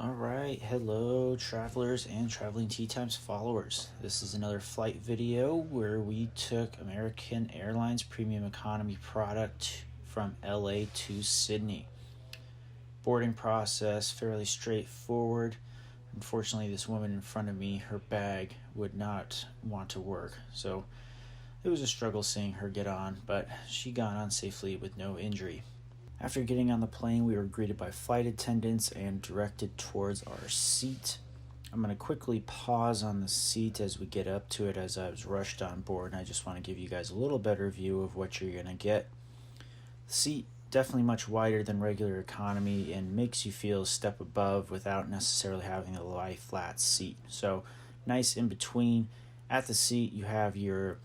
All right, hello travelers and Traveling Tea Times followers. This is another flight video where we took American Airlines premium economy product from LA to Sydney. Boarding process fairly straightforward. Unfortunately, this woman in front of me, her bag would not want to work, so it was a struggle seeing her get on, but she got on safely with no injury. After getting on the plane, we were greeted by flight attendants and directed towards our seat. I'm going to quickly pause on the seat as we get up to it, as I was rushed on board, and I just want to give you guys a little better view of what you're going to get. The seat definitely much wider than regular economy and makes you feel a step above without necessarily having a lie flat seat. So nice in between. At the seat you have your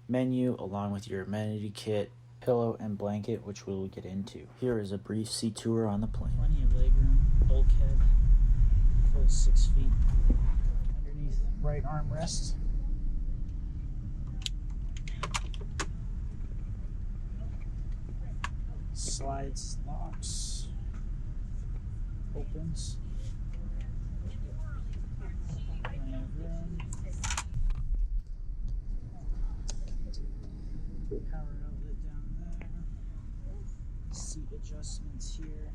menu along with your amenity kit, pillow and blanket, which we'll get into. Here is a brief seat tour on the plane. Plenty of legroom, bulkhead, full 6 feet underneath right armrest. Slides, locks, opens. Plenty of room. Power outlet down there. Seat adjustments here.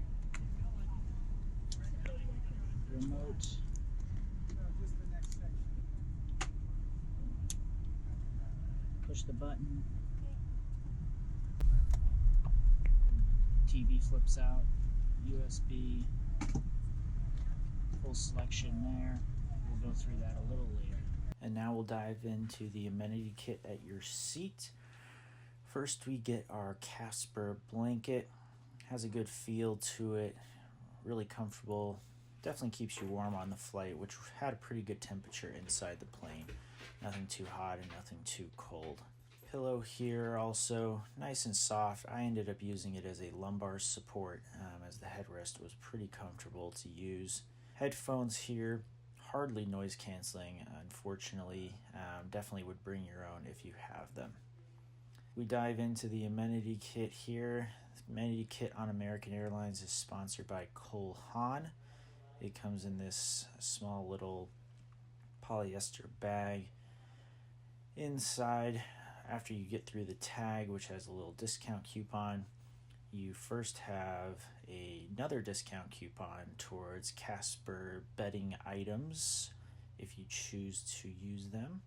Remote. Push the button. TV flips out. USB. Full selection there. We'll go through that a little later. And now we'll dive into the amenity kit at your seat. First, we get our Casper blanket. Has a good feel to it, really comfortable. Definitely keeps you warm on the flight, which had a pretty good temperature inside the plane. Nothing too hot and nothing too cold. Pillow here also nice and soft. I ended up using it as a lumbar support as the headrest was pretty comfortable to use. Headphones here, hardly noise canceling, unfortunately. Definitely would bring your own if you have them. We dive into the amenity kit here. The amenity kit on American Airlines is sponsored by Cole Haan. It comes in this small little polyester bag. Inside, after you get through the tag, which has a little discount coupon, you first have another discount coupon towards Casper bedding items if you choose to use them.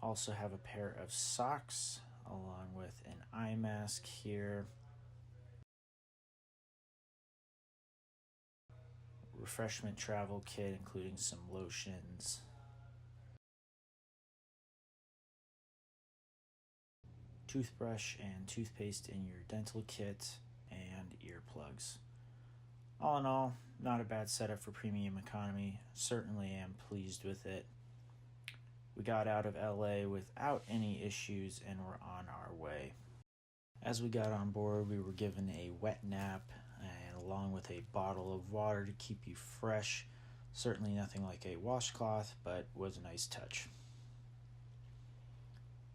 Also have a pair of socks along with an eye mask here. Refreshment travel kit including some lotions. Toothbrush and toothpaste in your dental kit, and earplugs. All in all, not a bad setup for premium economy. Certainly am pleased with it. We got out of LA without any issues and we're on our way. As we got on board, we were given a wet nap and along with a bottle of water to keep you fresh. Certainly nothing like a washcloth, but was a nice touch.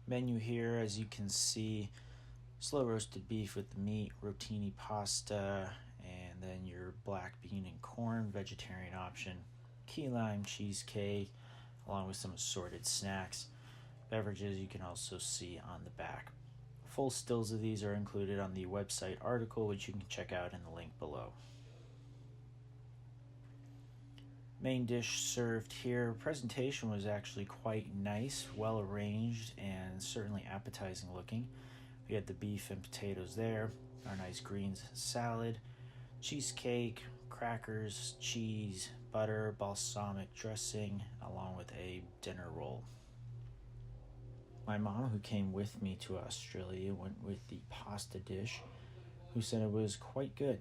Menu here, as you can see, slow roasted beef with the meat, rotini pasta, and then your black bean and corn vegetarian option, key lime cheesecake, along with some assorted snacks. Beverages you can also see on the back. Full stills of these are included on the website article, which you can check out in the link below. Main dish served here. Presentation was actually quite nice, well arranged, and certainly appetizing looking. We had the beef and potatoes there, our nice greens salad, cheesecake, crackers, cheese, butter, balsamic dressing, along with a dinner roll. My mom, who came with me to Australia, went with the pasta dish, who said it was quite good.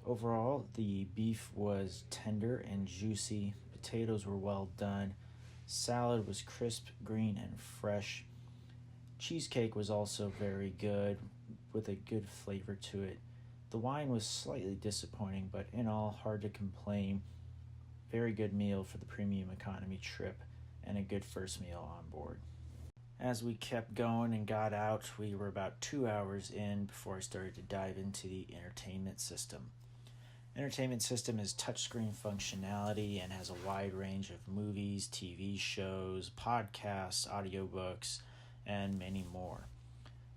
Overall, the beef was tender and juicy, potatoes were well done, salad was crisp, green, and fresh. Cheesecake was also very good, with a good flavor to it. The wine was slightly disappointing, but in all, hard to complain. Very good meal for the premium economy trip, and a good first meal on board. As we kept going and got out, we were about 2 hours in before I started to dive into the entertainment system. Entertainment system is touchscreen functionality and has a wide range of movies, TV shows, podcasts, audiobooks, and many more.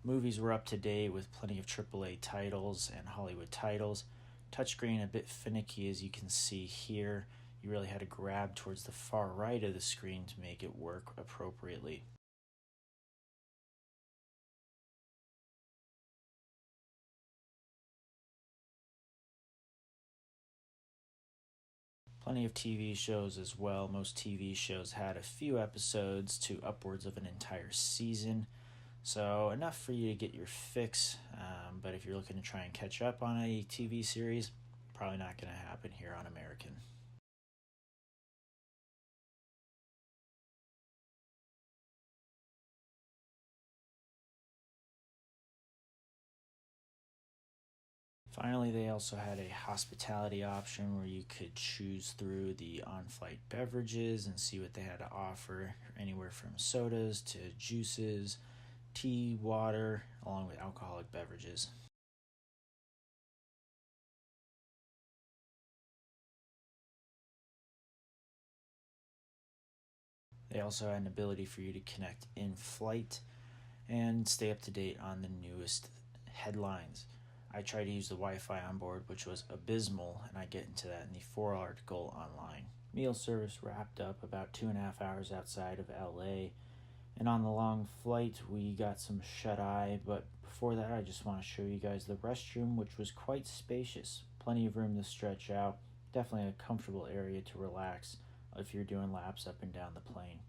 Movies were up to date with plenty of AAA titles and Hollywood titles. Touchscreen a bit finicky, as you can see here. You really had to grab towards the far right of the screen to make it work appropriately. Plenty of TV shows as well. Most TV shows had a few episodes to upwards of an entire season. So enough for you to get your fix, but if you're looking to try and catch up on a TV series, probably not going to happen here on American. Finally, they also had a hospitality option where you could choose through the on-flight beverages and see what they had to offer, anywhere from sodas to juices, tea, water, along with alcoholic beverages. They also had an ability for you to connect in flight and stay up to date on the newest headlines. I tried to use the Wi-Fi on board, which was abysmal, and I get into that in the 4 article online. Meal service wrapped up about 2.5 hours outside of LA, and on the long flight we got some shut-eye, but before that I just want to show you guys the restroom, which was quite spacious. Plenty of room to stretch out, definitely a comfortable area to relax if you're doing laps up and down the plane.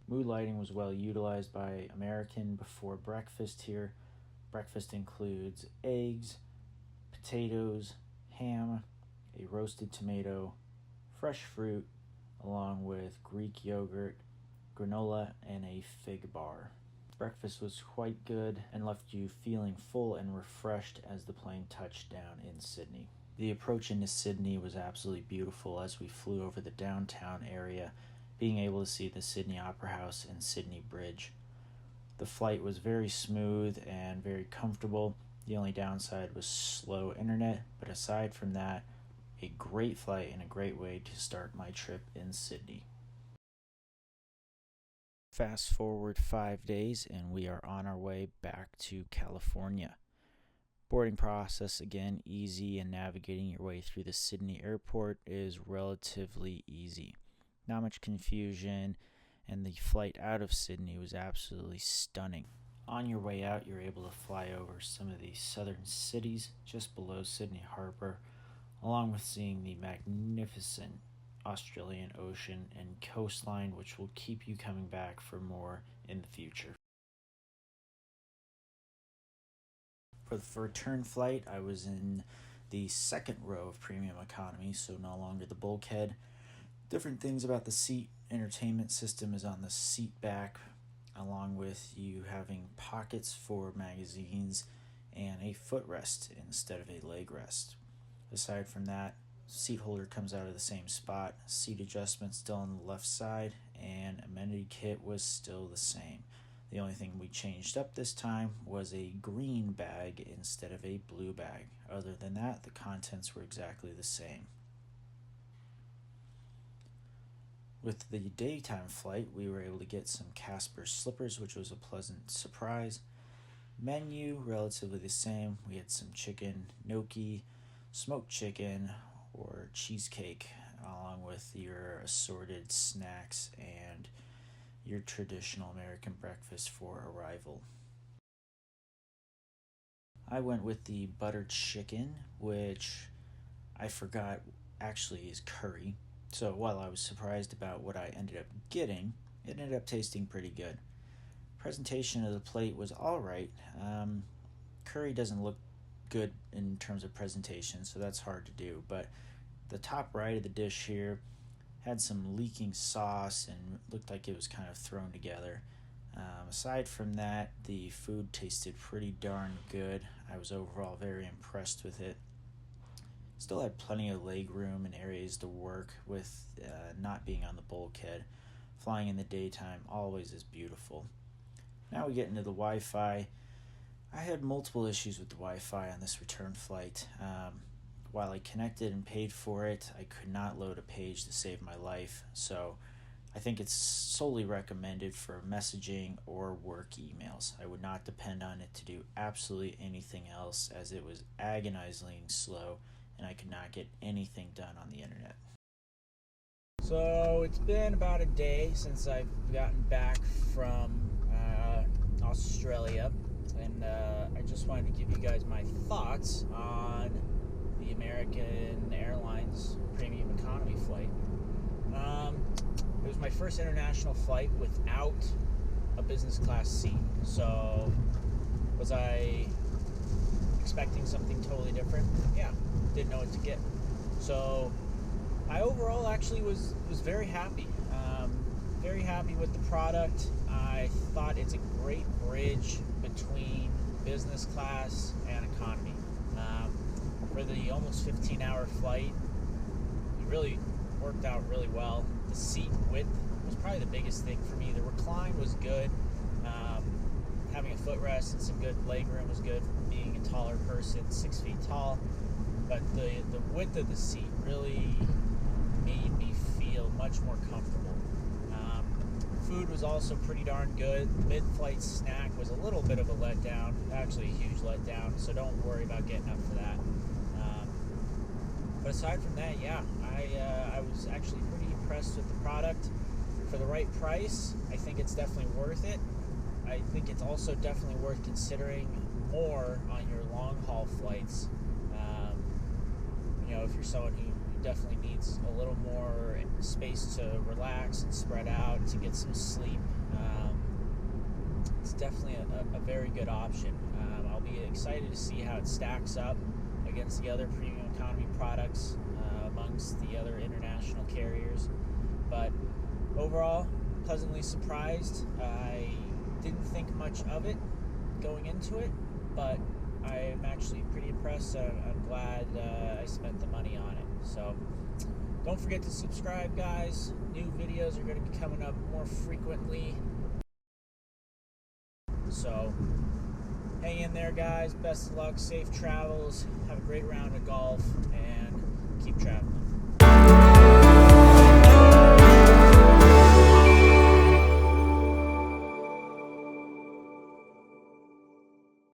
Mood lighting was well utilized by American before breakfast here. Breakfast includes eggs, potatoes, ham, a roasted tomato, fresh fruit, along with Greek yogurt, granola, and a fig bar. Breakfast was quite good and left you feeling full and refreshed as the plane touched down in Sydney. The approach into Sydney was absolutely beautiful as we flew over the downtown area, being able to see the Sydney Opera House and Sydney Bridge. The flight was very smooth and very comfortable. The only downside was slow internet, but aside from that, a great flight and a great way to start my trip in Sydney. Fast forward 5 days and we are on our way back to California. Boarding process again easy, and navigating your way through the Sydney airport is relatively easy. Not much confusion, and the flight out of Sydney was absolutely stunning. On your way out, you're able to fly over some of the southern cities just below Sydney Harbour, along with seeing the magnificent Australian Ocean and coastline, which will keep you coming back for more in the future. For the return flight, I was in the second row of premium economy, so no longer the bulkhead. Different things about the seat entertainment system is on the seat back, along with you having pockets for magazines and a footrest instead of a leg rest. Aside from that, seat holder comes out of the same spot, seat adjustment still on the left side, and amenity kit was still the same. The only thing we changed up this time was a green bag instead of a blue bag. Other than that, the contents were exactly the same. With the daytime flight, we were able to get some Casper slippers, which was a pleasant surprise. Menu, relatively the same. We had some chicken gnocchi, smoked chicken, or cheesecake, along with your assorted snacks and your traditional American breakfast for arrival. I went with the buttered chicken, which I forgot actually is curry. So while I was surprised about what I ended up getting, it ended up tasting pretty good. Presentation of the plate was alright. Curry doesn't look good in terms of presentation, so that's hard to do, but the top right of the dish here had some leaking sauce and looked like it was kind of thrown together. Aside from that, the food tasted pretty darn good. I was overall very impressed with it. Still had plenty of leg room and areas to work with, not being on the bulkhead. Flying in the daytime always is beautiful. Now we get into the Wi-Fi. I had multiple issues with the Wi-Fi on this return flight. while I connected and paid for it, I could not load a page to save my life. So I think it's solely recommended for messaging or work emails. I would not depend on it to do absolutely anything else, as it was agonizingly slow and I could not get anything done on the internet. So it's been about a day since I've gotten back from Australia, and I just wanted to give you guys my thoughts on the American Airlines premium economy flight. It was my first international flight without a business class seat. So was I expecting something totally different? Yeah, didn't know what to get. So I overall actually was very happy. Very happy with the product. I thought it's a great bridge between business class and economy. For the almost 15-hour flight, it really worked out really well. The seat width was probably the biggest thing for me. The recline was good. Having a footrest and some good leg room was good for being a taller person, 6 feet tall. But the width of the seat really made me feel much more comfortable. Food was also pretty darn good. The mid-flight snack was a little bit of a letdown, actually a huge letdown, so don't worry about getting up for that. But aside from that, yeah, I was actually pretty impressed with the product. For the right price, I think it's definitely worth it. I think it's also definitely worth considering more on your long-haul flights. If you're someone who definitely needs a little more space to relax and spread out, to get some sleep, it's definitely a very good option. I'll be excited to see how it stacks up against the other premium economy products amongst the other international carriers. But overall, pleasantly surprised. I didn't think much of it going into it, but I'm actually pretty impressed. So I'm glad I spent the money on it. So don't forget to subscribe, guys. New videos are going to be coming up more frequently. So hang in there, guys. Best of luck, safe travels, have a great round of golf, and keep traveling.